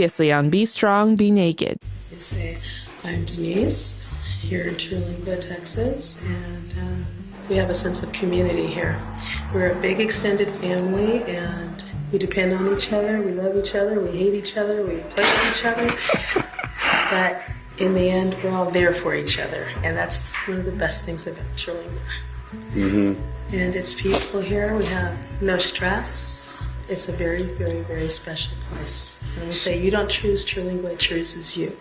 previously on Be Strong, Be Naked. I'm Denise, here in Terlingua, Texas, and we have a sense of community here. We're a big extended family, and we depend on each other, we love each other, we hate each other, we play with each other, but in the end, we're all there for each other, and that's one of the best things about Terlingua. Mm-hmm. And it's peaceful here, we have no stress. It's a very, very, very special place. And we say, you don't choose Terlingua, it chooses you.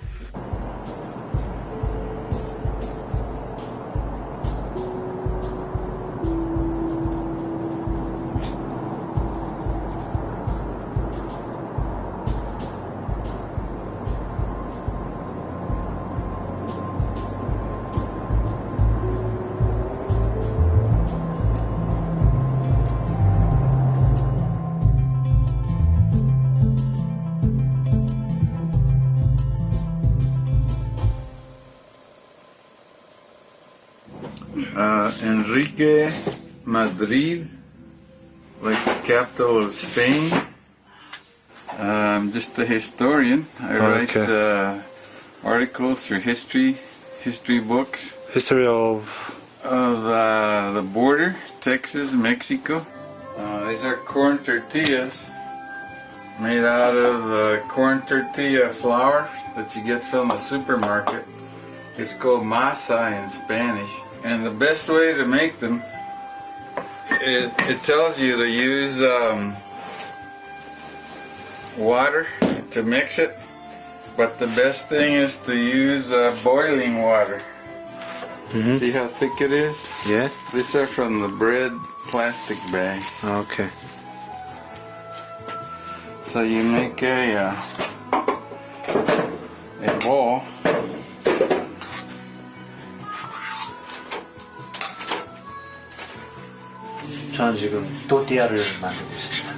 Enrique Madrid, like the capital of Spain. I'm just a historian. I write articles for history books. History of the border, Texas, Mexico. These are corn tortillas made out of the corn tortilla flour that you get from the supermarket. It's called masa in Spanish. And the best way to make them is, it tells you to use water to mix it, but the best thing is to use boiling water. Mm-hmm. See how thick it is? Yeah. These are from the bread plastic bags. Okay. So you make a ball. 저는 지금 또띠아를 만들고 있습니다.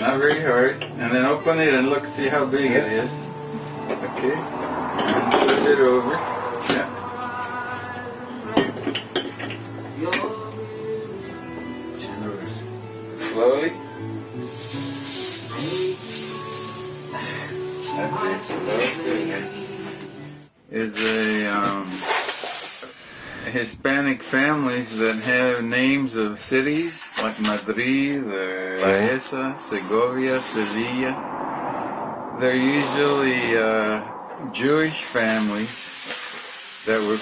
Not very hard. And then open it and look, see how big it is. Okay. And flip it over. Yeah. Slowly. Is a Hispanic families that have names of cities like Madrid, or Esa, Segovia, Sevilla. They're usually Jewish families that were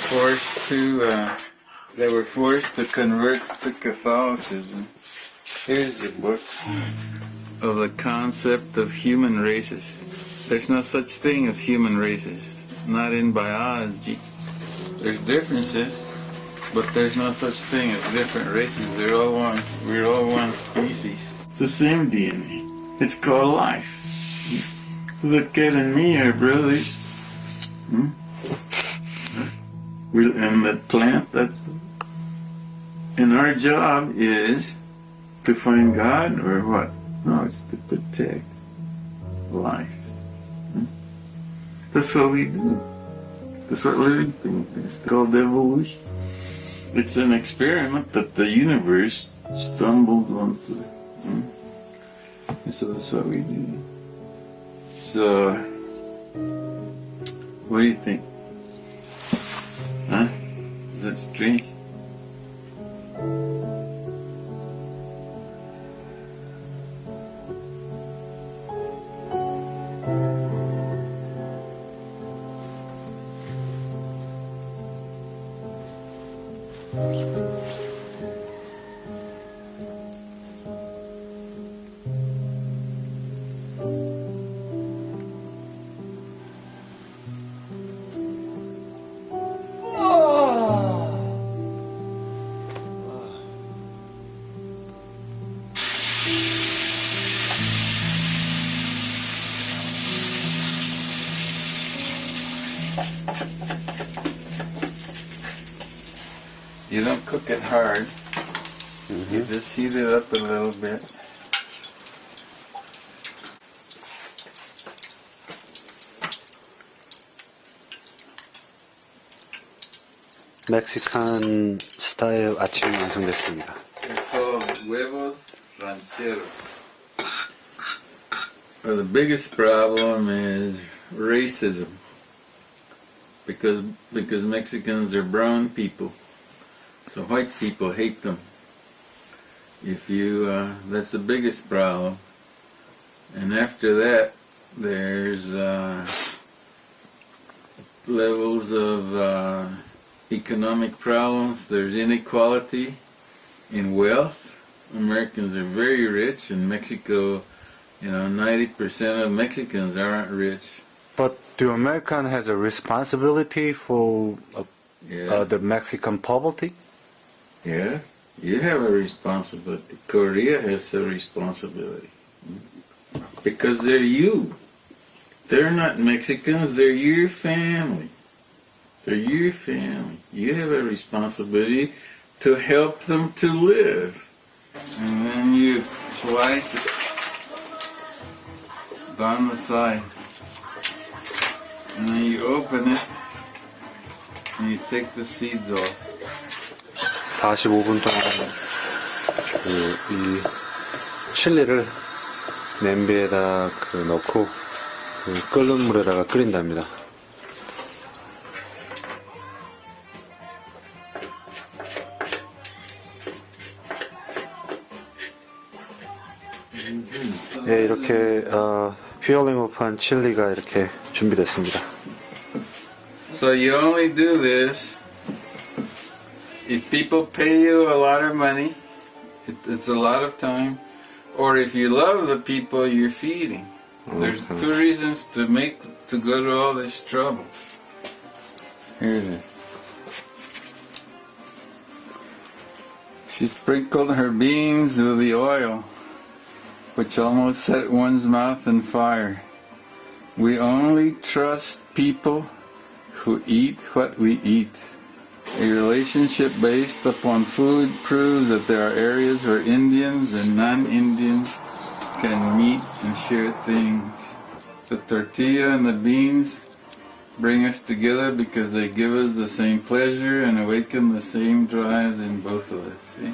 forced to convert to Catholicism. Here's a book of the concept of human races. There's no such thing as human races, not in biology. There's differences, but there's no such thing as different races. We're all one species. It's the same DNA. It's called life. So that cat and me are brothers. And that plant, and our job is to find God, or what? No, it's to protect life. That's what we do. That's what living things do. It's called evolution. It's an experiment that the universe stumbled onto. And so that's what we do. So, what do you think? Huh? Is that strange? You don't cook it hard. You just heat it up a little bit. 멕시칸 스타일 아침이 완성됐습니다. They're called huevos rancheros. Well, the biggest problem is racism, because Mexicans are brown people, so white people hate them. If you that's the biggest problem, and after that, there's levels of economic problems. There's inequality in wealth. Americans are very rich. In Mexico, 90% of Mexicans aren't rich. But the American has a responsibility for the Mexican poverty? Yeah, you have a responsibility. Korea has a responsibility. Because they're you. They're not Mexicans, they're your family. They're your family. You have a responsibility to help them to live. And then you slice it down the side. And then you open it and you take the seeds off. 45분 동안 이 칠리를 냄비에다 넣고 끓는 물에다가 끓인답니다. 예, 이렇게 퓨어링업한 칠리가 이렇게 준비됐습니다. So you only do this if people pay you a lot of money, it's a lot of time, or if you love the people you're feeding. There's two reasons to go to all this trouble. Here it is. She sprinkled her beans with the oil, which almost set one's mouth on fire. We only trust people who eat what we eat. A relationship based upon food proves that there are areas where Indians and non-Indians can meet and share things. The tortilla and the beans bring us together because they give us the same pleasure and awaken the same drives in both of us. See?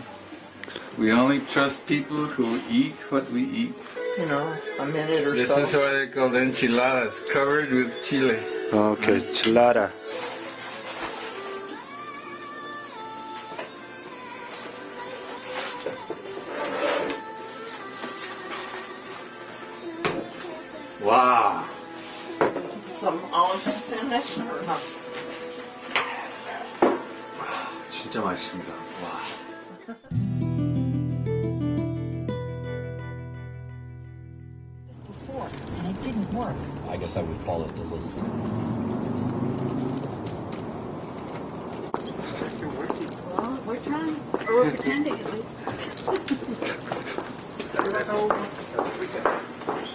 We only trust people who eat what we eat. A minute or This so. is why they're called enchiladas, covered with chile. 오케이, 칠라라. 와, Some olives in it or not? 진짜 맛있습니다. 와. And it didn't work. I guess I would call it delivery. Well, we're trying, or we're pretending at least.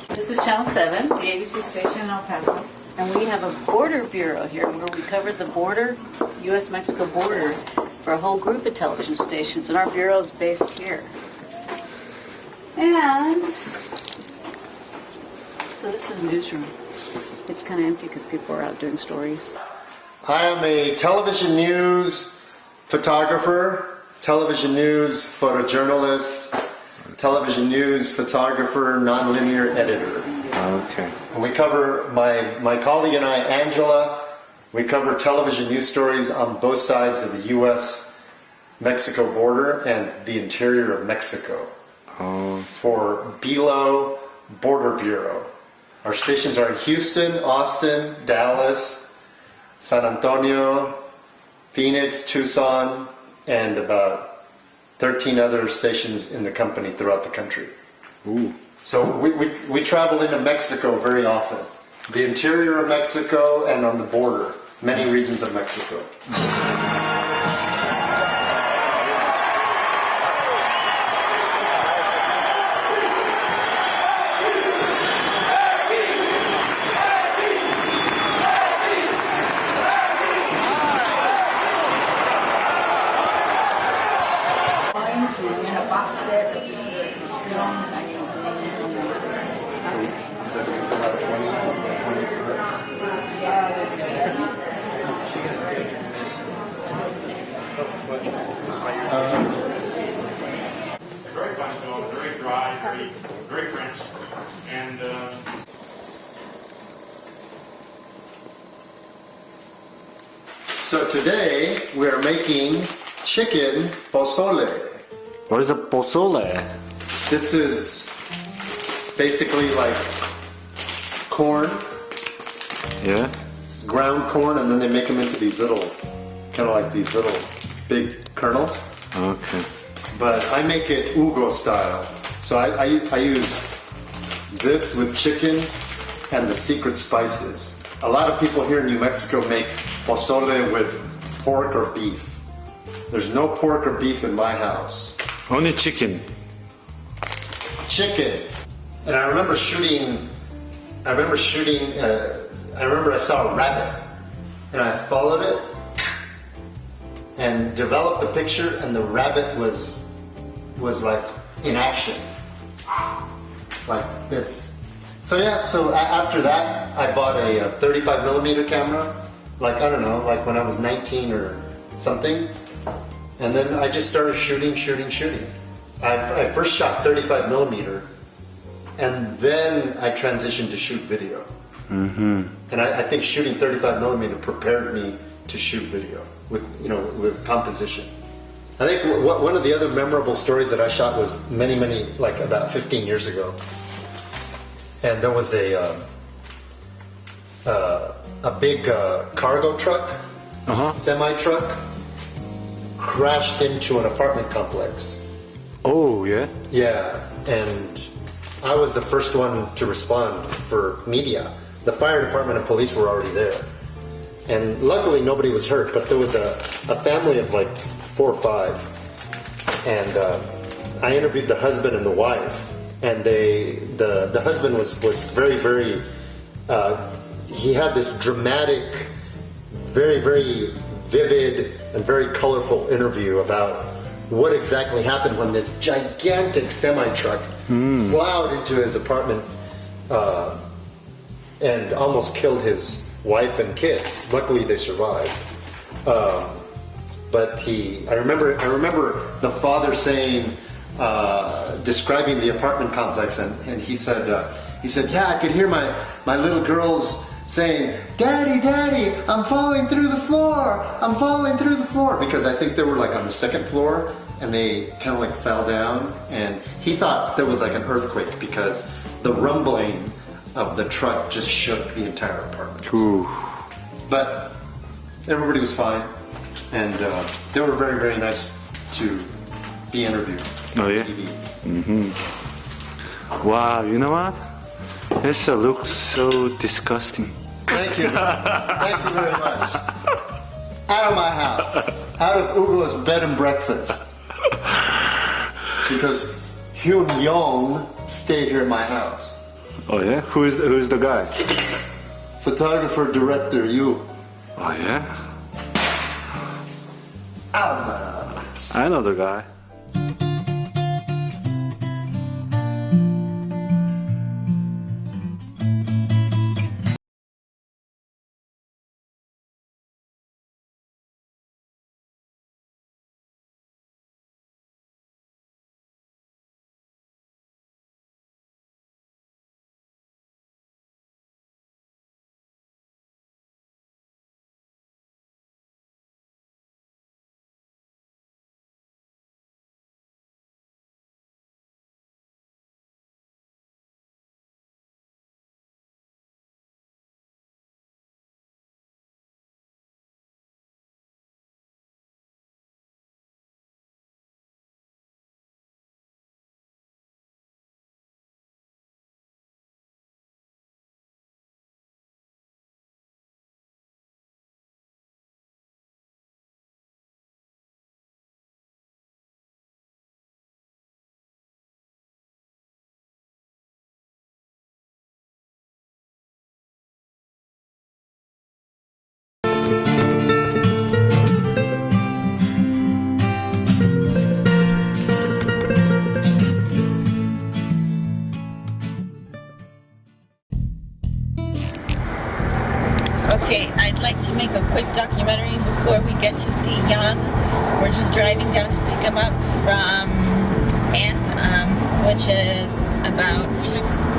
This is Channel 7, the ABC station in El Paso. And we have a border bureau here where we covered the border, U.S.-Mexico border, for a whole group of television stations. And our bureau is based here. And so this is newsroom. It's kind of empty because people are out doing stories. I am a television news photographer, television news photojournalist, television news photographer, nonlinear editor. 오케이. And we cover, my colleague and I, Angela, we cover television news stories on both sides of the U.S.-Mexico border and the interior of Mexico for BELO Border Bureau. Our stations are in Houston, Austin, Dallas, San Antonio, Phoenix, Tucson, and about 13 other stations in the company throughout the country. Ooh. So we travel into Mexico very often. The interior of Mexico and on the border, many regions of Mexico. very French. And So today we're making chicken pozole. What is a pozole? This is basically like corn, Yeah. ground corn, and then they make them into these little, kind of like these little big kernels. Okay. But I make it Ugo style. So I use this with chicken and the secret spices. A lot of people here in New Mexico make pozole with pork or beef. There's no pork or beef in my house. Only chicken. Chicken. And I remember I remember I saw a rabbit and I followed it and developed the picture, and the rabbit was like in action. Like this. So yeah, after that I bought a 35 millimeter camera, like I don't know, like when I was 19 or something. And then I just started shooting. I first shot 35 millimeter, and then I transitioned to shoot video. Mm-hmm. And I think shooting 35 millimeter prepared me to shoot video with composition. I think one of the other memorable stories that I shot was many, like about 15 years ago. And there was a big cargo truck, semi-truck, crashed into an apartment complex. Oh, yeah? Yeah, and I was the first one to respond for media. The fire department and police were already there. And luckily nobody was hurt, but there was a family of like 4 or 5. And I interviewed the husband and the wife. And the husband was very, very, he had this dramatic, very, very vivid and very colorful interview about what exactly happened when this gigantic semi-truck plowed into his apartment and almost killed his wife and kids. Luckily they survived. But I remember the father saying, describing the apartment complex, and he said, yeah, I could hear my little girls saying, Daddy, Daddy, I'm falling through the floor, because I think they were like on the 2nd floor, and they kind of like fell down, and he thought there was like an earthquake because the rumbling of the truck just shook the entire apartment. Ooh. But everybody was fine, and they were very, very nice to be interviewed. Oh, yeah? Mm-hmm. Wow, you know what? This looks so disgusting. Thank you. Thank you very much. Out of my house. Out of Ugo's bed and breakfast. Because Hyun Yong stayed here at my house. Oh, yeah? Who's the guy? Photographer, director, you. Oh, yeah? Out of my house. I know the guy. Okay, I'd like to make a quick documentary before we get to see Young. We're just driving down to pick him up from Ann, which is about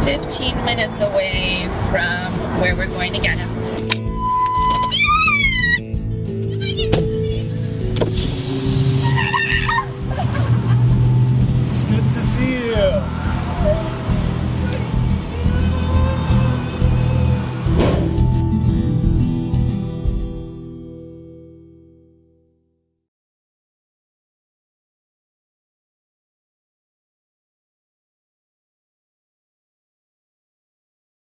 15 minutes away from where we're going to get him.